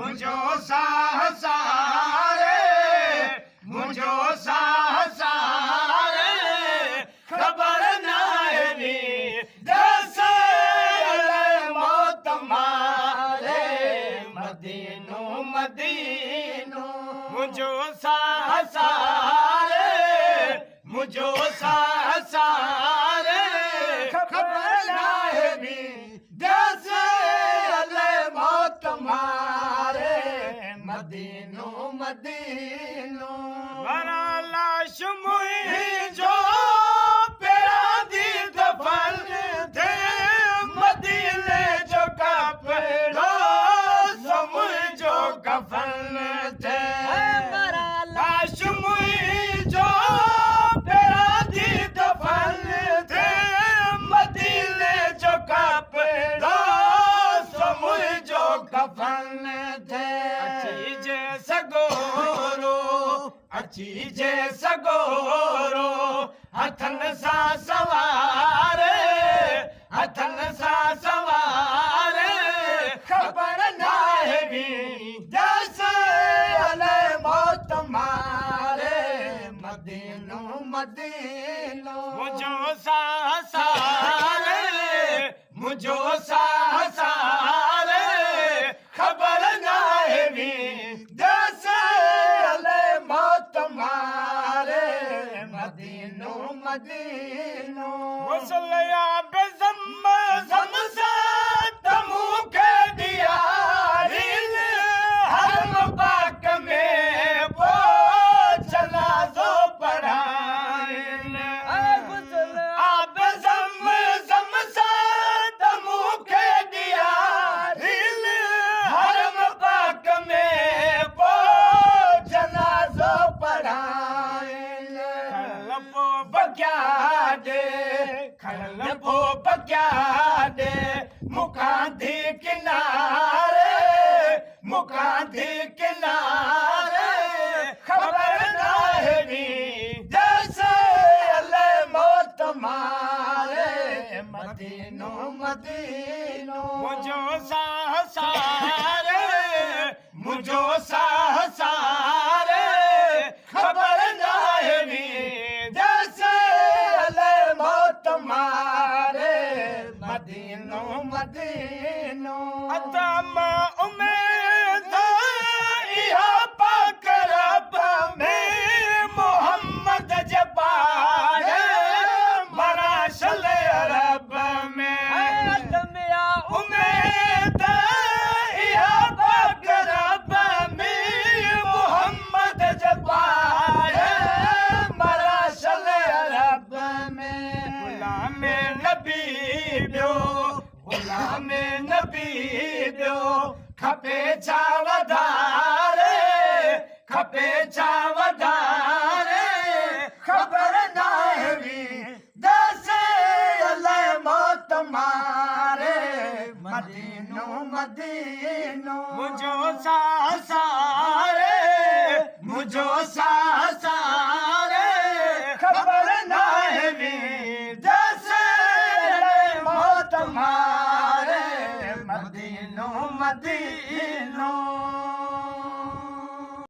मुझो साहसारे मुझो साहसारे खबर नाहे जैसे मौत मारे मदीनो मदीनो मुझो साहसारे मुझो साहसारे खबर नाहे जैसे मौत मारे मदीनो मदीनो वरा लाश मुई जो पेरा दी दफन थे मदीने जो कपड़ो समुझ जो कफन थे वरा लाश मुई जो पेरा दी दफन थे मदीने जो कपड़ो समुझ जो कफन थे अची जे सगोरो हथन सा सवारे हथन सा सवारे खबर नाहे जैसे मौत मारे मदीनो मदीनो मुझो साहसारे मुझो साहसारे खबर नाहे जैसे मौत मारे मदीनो मदीनो वसलिया बेज़म ज़मज़ा तमू के दिया हरम पाक में वो जनाज़ो पढ़ाइन बेज़म ज़मज़ा तमू के दिया हरम पाक में वो जनाज़ो पढ़ाइन खलपो बग्यादे खलपो बग्यादे मुकांधी किनारे मुकांधी किनारे खबर नाहे जैसे मौत मारे मदीनो मदीनो मुझो साहसारे मुझो साहसारे खबर नाहे जैसे मौत मारे मदीनो मदीनो अदम उम्मीद इहा पाक रब में मोहम्मद जबारे मराशल अरब में अदम उम्मीद इहा पाक रब में मोहम्मद जबारे मराशल अरब में गुलाम नबी बियो गुलाम नबी बियो खपे छा वधारे खपे छा वधारे खबर नाहे जैसे मौत मारे मदीनो मदीनो मुझो साहसारे मुझो साहसारे खबर नाहे जैसे मौत मारे मदीनो मदीनो